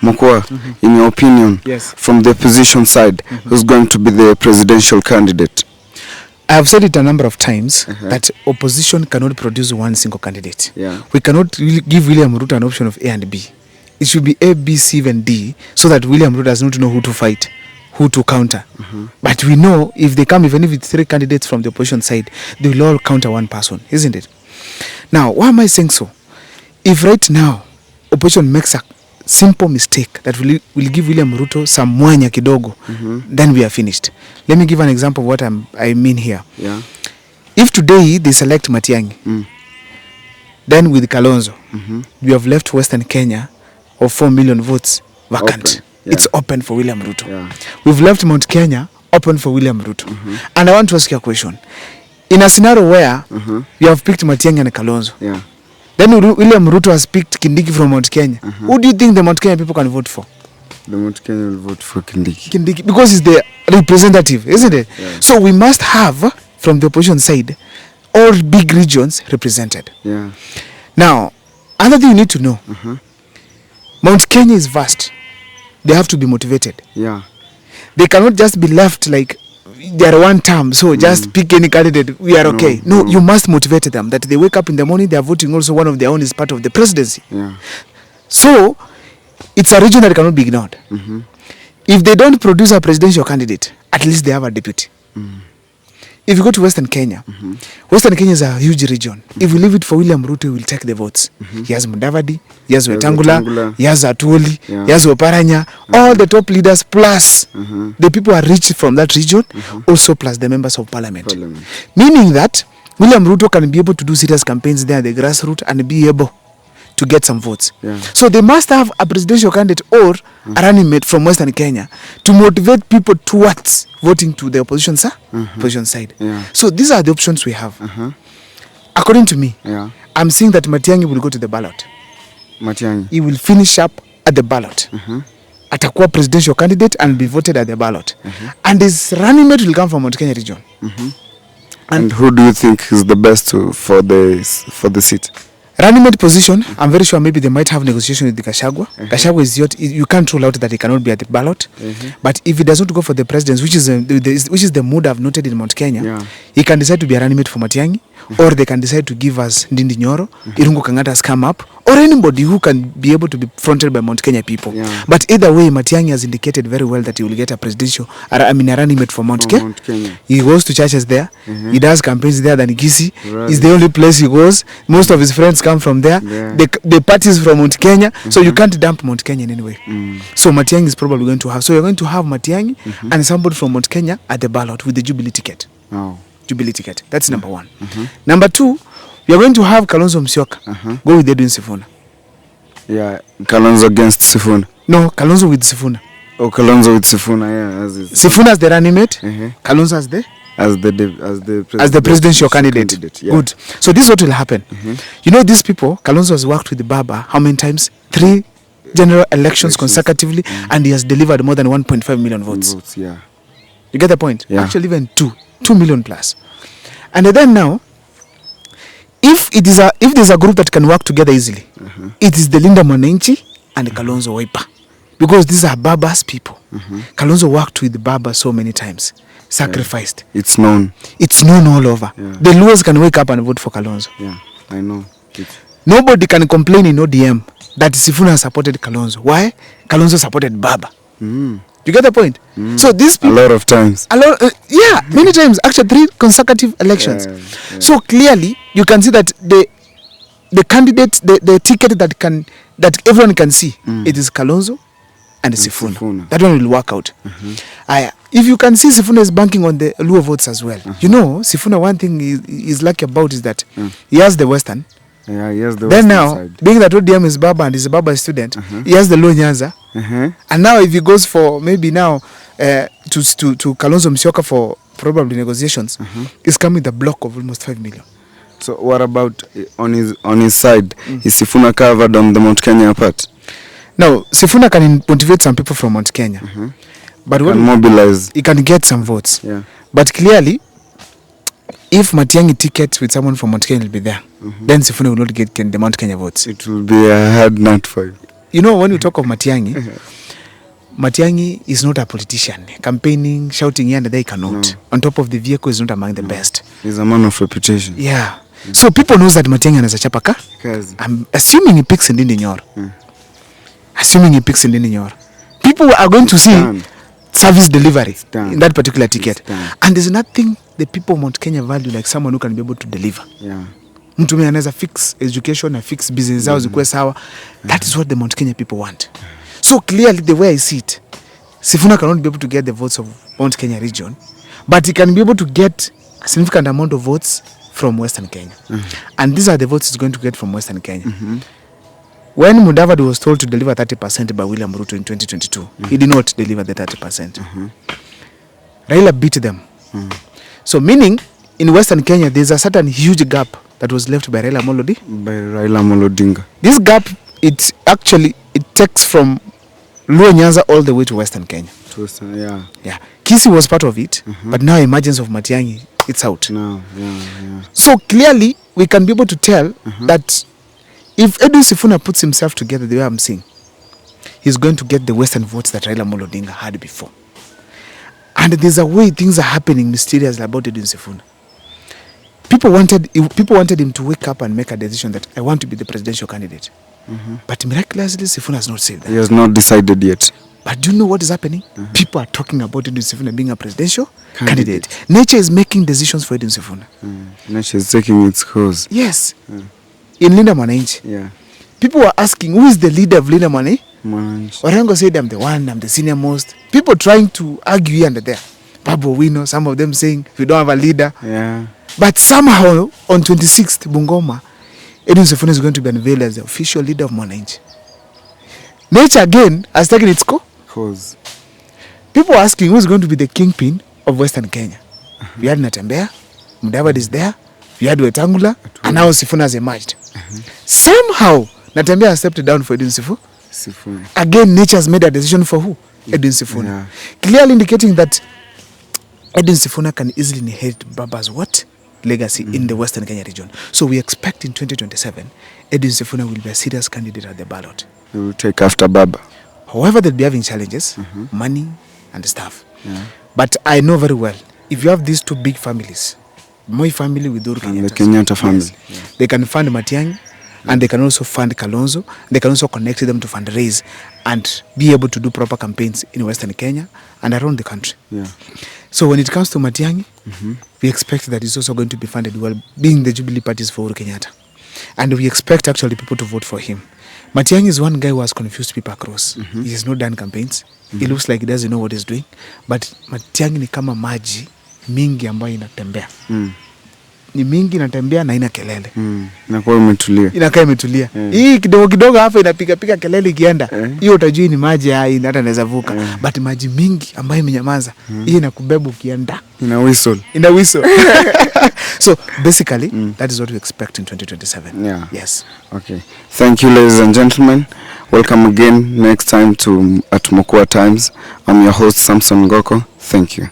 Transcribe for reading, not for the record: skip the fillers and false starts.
Mokwa, in your opinion, Yes. from the opposition side, who's going to be the presidential candidate? I have said it a number of times that opposition cannot produce one single candidate. Yeah. We cannot really give William Ruto an option of A and B. It should be A, B, C, and D, so that William Ruto does not know who to fight, who to counter. But we know if they come, even if it's 3 candidates from the opposition side, they will all counter one person, isn't it? Now, why am I saying so? If right now opposition makes a simple mistake that will give William Ruto some mwanya kidogo, then we are finished. Let me give an example of what I mean here. Yeah. If today they select Matiang'i, then with Kalonzo, we have left Western Kenya of 4 million votes vacant. Open. Yeah. It's open for William Ruto. Yeah. We've left Mount Kenya open for William Ruto. And I want to ask you a question. In a scenario where you have picked Matiang'i and Kalonzo, Yeah. then William Ruto has picked Kindiki from Mount Kenya. Who do you think the Mount Kenya people can vote for? The Mount Kenya will vote for Kindiki. Kindiki, because he's the representative, isn't it? Yeah. So we must have, from the opposition side, all big regions represented. Yeah. Now, another thing you need to know, Mount Kenya is vast. They have to be motivated. Yeah. They cannot just be left like they are one term, so just pick any candidate, we are okay. No, you must motivate them, that they wake up in the morning, they are voting also, one of their own is part of the presidency. Yeah. So, it's a region that cannot be ignored. If they don't produce a presidential candidate, at least they have a deputy. If you go to Western Kenya, Western Kenya is a huge region. If we leave it for William Ruto, he will take the votes. He has Mudavadi, he has Wetangula, he has Atuoli, he has Oparanya, all the top leaders plus the people are rich from that region, also plus the members of parliament. Meaning that William Ruto can be able to do serious campaigns there at the grassroots and be able to get some votes. Yeah. So they must have a presidential candidate or a running mate from Western Kenya to motivate people towards voting to the opposition side. Yeah. So these are the options we have. According to me, I'm saying that Matiang'i will go to the ballot. Matiang'i. He will finish up at the ballot. Atakuwa presidential candidate and be voted at the ballot. And his running mate will come from Mount Kenya region. And who do you think is the best for the seat? Running mate position, I'm very sure maybe they might have negotiation with the Gachagua. Gachagua is you can't rule out that he cannot be at the ballot. But if he does not go for the presidency, which is the mood I've noted in Mount Kenya, he can decide to be a running mate for Matiang'i, or they can decide to give us Ndindi Nyoro, Irungu Kangata has come up, or anybody who can be able to be fronted by Mount Kenya people. But either way, Matiang'i has indicated very well that he will get a presidential, a running mate for Mount Kenya. He goes to churches there. He does campaigns there than Kisii. It's the only place he goes. Most of his friends come from there. The parties from Mount Kenya. So you can't dump Mount Kenya in any way. So Matiang'i is probably going to have. So you're going to have Matiang'i and somebody from Mount Kenya at the ballot with the Jubilee ticket. Jubilee ticket. That's number one. Number two, we are going to have Kalonzo Musyoka go with Edwin Sifuna. Yeah, Kalonzo against Sifuna. No, Kalonzo with Sifuna. Oh, Kalonzo with Sifuna, yeah. Sifuna as the running mate, Kalonzo as the presidential candidate. Yeah. Good. So this is what will happen. You know, these people, Kalonzo has worked with Baba how many times? 3 general elections consecutively, and he has delivered more than 1.5 million votes. Yeah. You get the point? Yeah. Actually, even 2 million plus. And then now, if there's a group that can work together easily, it is the Linda Mwananchi and Kalonzo Wiper, because these are Baba's people. Kalonzo worked with Baba so many times, sacrificed. It's known all over. The Luos can wake up and vote for Kalonzo. Yeah, I know. Nobody can complain in ODM that Sifuna supported Kalonzo. Why? Kalonzo supported Baba. You get the point? So these people, a lot of times. Many times. Actually, 3 consecutive elections. So clearly, you can see that the candidate, the ticket that everyone can see, it is Kalonzo and Sifuna. That one will work out. If you can see, Sifuna is banking on the Luo votes as well. You know, Sifuna, one thing is lucky about is that he has the Western. Yeah, he has the then Western now, side. being that ODM is Baba and is a Baba student, he has the Luo Nyanza. And now if he goes for maybe now to Kalonzo Musyoka for probably negotiations, he's coming with a block of almost 5 million. So what about on his side? Is Sifuna covered on the Mount Kenya part? Now, Sifuna can motivate some people from Mount Kenya. But can mobilize. He can get some votes. Yeah. But clearly, if Matiang'i ticket with someone from Mount Kenya will be there, then Sifuna will not get the Mount Kenya votes. It will be a hard nut for you. you know, when we talk of Matiang'i, Matiang'i is not a politician. Campaigning, shouting here and there, he cannot. No. On top of the vehicle, is not among the best. He's a man of reputation. Yeah. So people knows that Matiang'i anaweza chapa Kazi. I'm assuming he picks Ndindi Nyoro. Assuming he picks Ndindi Nyoro. People are going to see service delivery in that particular ticket. And there's nothing the people of Mount Kenya value like someone who can be able to deliver. Yeah. Mtu mwenye anaweza fix education na fix business zao zikuwe sawa. That is what the Mount Kenya people want. So clearly the way I see it, Sifuna cannot be able to get the votes of Mount Kenya region, but he can be able to get a significant amount of votes from Western Kenya. And these are the votes he's going to get from Western Kenya. When Mudavadi was told to deliver 30% by William Ruto in 2022, he did not deliver the 30%. Raila beat them. So meaning, in Western Kenya, there's a certain huge gap that was left by Raila Amolo Odinga. This gap, it takes from Luo Nyanza all the way to Western Kenya. Yeah. Kisii was part of it, but now emergence of Matiang'i, it's out. So clearly, we can be able to tell that if Edwin Sifuna puts himself together the way I'm seeing, he's going to get the Western votes that Raila Amolo Odinga had before. And there's a way things are happening mysteriously about Edwin Sifuna. People wanted him to wake up and make a decision that I want to be the presidential candidate. But miraculously, Sifuna has not said that. He has not decided yet. But do you know what is happening? People are talking about Edwin Sifuna being a presidential candidate. Nature is making decisions for Edwin Sifuna. Nature is taking its course. Yes. In Linda Mwananchi. Yeah. People were asking, who is the leader of Linda Mwananchi? Mwananchi. said, I'm the one, I'm the senior most. People trying to argue here and there. Babu Wino, some of them saying, we don't have a leader. Yeah. But somehow, on 26th, Bungoma, Edwin Sifuna is going to be unveiled as the official leader of Mwananchi. Nature again has taken its course. People are asking who is going to be the kingpin of Western Kenya. We had Natembea, Mudavadi is there, we had Wetangula, and now Sifuna has emerged. Somehow, Natembea has stepped down for Edwin Sifuna. Again, nature has made a decision for who? Edwin Sifuna. Yeah. Clearly indicating that Edwin Sifuna can easily inherit Baba's what? Legacy in the Western Kenya region. So we expect in 2027, Edwin Sifuna will be a serious candidate at the ballot. He will take after Baba. However, they'll be having challenges, money and stuff. But I know very well, if you have these two big families, Moi family with Uhuru Kenyatta, the Kenyatta family, they can fund Matiang'i, and they can also fund Kalonzo. They can also connect them to fundraise and be able to do proper campaigns in Western Kenya and around the country. So when it comes to Matiang'i, we expect that it's also going to be funded well, being the Jubilee parties for Uhuru Kenyatta. And we expect actually people to vote for him. Matiang'i is one guy who has confused people across. He has not done campaigns. He looks like he doesn't know what he's doing. But Matiang'i ni kama maji mingi ambayo inatembea. Ni mingi inatembea na ina kelele. Inakuwa imetulia. Inakaa imetulia. Hii kidogo kidogo hapa inapiga piga ikienda. Hiyo utajui ni maji hata inaweza vuka. But maji mingi ambayo imenyamaza, hii inakubeba ukienda. Ina whistle. So basically, that is what we expect in 2027. Yeah. Yes. Okay. Thank you, ladies and gentlemen. Welcome again next time to at Mokua Times. I'm your host, Samson Ngoko. Thank you.